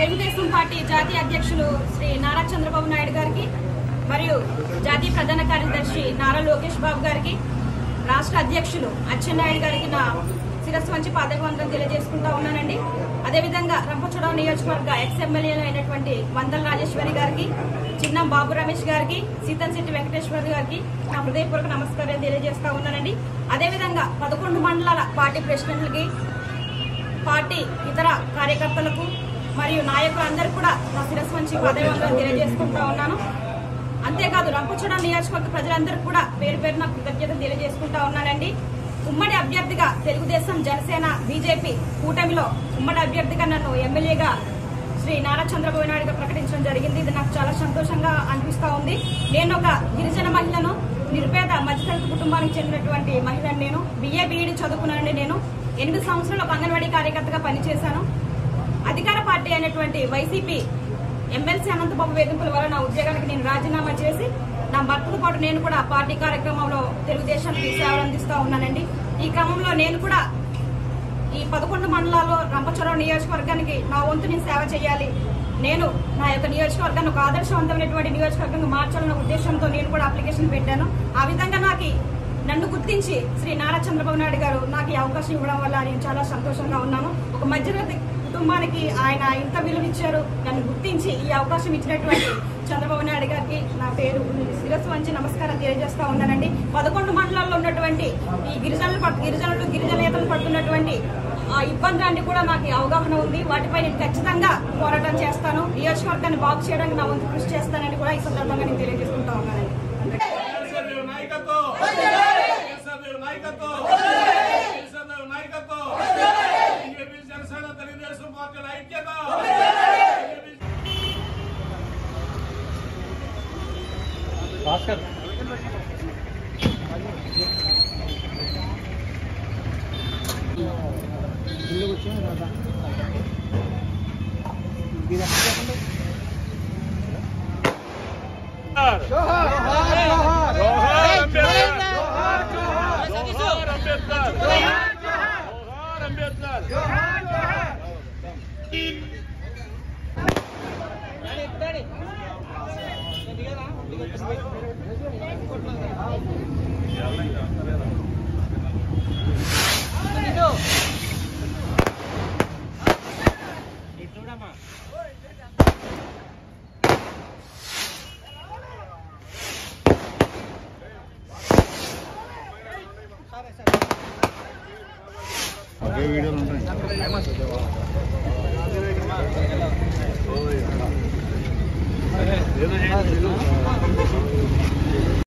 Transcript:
Telugu Desam party జాతీయ అధ్యక్షులు శ్రీ నారా చంద్రబాబు నాయుడు గారికి మరియు జాతీయ ప్రధాన కార్యదర్శి నారా లోకేష్ బాబు గారికి, రాష్ట్ర అధ్యక్షులు అచ్చెన్నాయుడు గారికి నా శిరస్సు వంచి పాదవందనం తెలియజేసుకుంటా ఉన్నానండి. అదేవిధంగా రంపచోడవరం నియోజకవర్గ ఎక్స్ఎమ్మెల్యేలు అయినటువంటి వందల రాజేశ్వరి గారికి, చిన్నం బాబు రమేష్ గారికి, సీతంశెట్టి వెంకటేశ్వర గారికి నా హృదయపూర్వక నమస్కారాలు తెలియజేస్తా ఉన్నానండి. అదేవిధంగా 11 మండలాల పార్టీ ప్రెసిడెంట్లకి, పార్టీ ఇతర కార్యకర్తలకు మరియు నాయకులందరూ కూడా నా శిరస్సు వంచి పాదవందనం తెలియజేసుకుంటా ఉన్నాను. అంతేకాదు రంపచోడవరం నియోజకవర్గ ప్రజలందరూ కూడా పేరు పేరున కృతజ్ఞత తెలియజేసుకుంటా ఉన్నానండి. ఉమ్మడి అభ్యర్థిగా తెలుగుదేశం, జనసేన, బీజేపీ కూటమిలో ఉమ్మడి అభ్యర్థిగా నన్ను ఎమ్మెల్యేగా శ్రీ నారా చంద్రబాబు నాయుడుగా ప్రకటించడం జరిగింది. ఇది నాకు చాలా సంతోషంగా అనిపిస్తా ఉంది. నేను ఒక గిరిజన మహిళను, నిరుపేద మధ్యతరగతి కుటుంబానికి చెందినటువంటి మహిళను. నేను BA BEd చదువుకున్నానండి. నేను 8 సంవత్సరాలు ఒక అంగన్వాడీ కార్యకర్తగా పనిచేశాను. అధికార పార్టీ అయినటువంటి వైసీపీ ఎమ్మెల్సీ అనంతబాబు వేధింపుల వల్ల నా ఉద్యోగానికి నేను రాజీనామా చేసి నా భర్తతో పాటు నేను కూడా పార్టీ కార్యక్రమంలో తెలుగుదేశానికి సేవలు అందిస్తూ ఉన్నానండి. ఈ క్రమంలో నేను కూడా ఈ 11 మండలాల్లో రంపచోడవరం నియోజకవర్గానికి నా వంతు నేను సేవ చేయాలి, నేను నా యొక్క నియోజకవర్గాన్ని ఒక ఆదర్శవంతమైనటువంటి నియోజకవర్గంగా మార్చాలన్న ఉద్దేశంతో నేను కూడా అప్లికేషన్ పెట్టాను. ఆ విధంగా నన్ను గుర్తించి శ్రీ నారా చంద్రబాబు నాయుడు గారు నాకు ఈ అవకాశం ఇవ్వడం వల్ల నేను చాలా సంతోషంగా ఉన్నాను. ఒక మధ్యతరగతి కుటుంబానికి ఆయన ఇంత విలువిచ్చారు. నన్ను గుర్తించి ఈ అవకాశం ఇచ్చినటువంటి చంద్రబాబు నాయుడు గారికి నా పేరు శిరస్సు వంచి నమస్కారం తెలియజేస్తా ఉన్నానండి. 11 మండలాల్లో ఉన్నటువంటి ఈ గిరిజనేతలు పడుతున్నటువంటి ఇబ్బందులన్నీ కూడా నాకు అవగాహన ఉంది. వాటిపై నేను ఖచ్చితంగా పోరాటం చేస్తాను. నియోజకవర్గాన్ని బాగు చేయడానికి నా వంతు కృషి చేస్తానని కూడా ఈ సందర్భంగా నేను తెలియజేసుకుంటా ఉన్నానండి. భాస్కర్ ఒకే వీడియోలు ఉంటాయి. ఏదో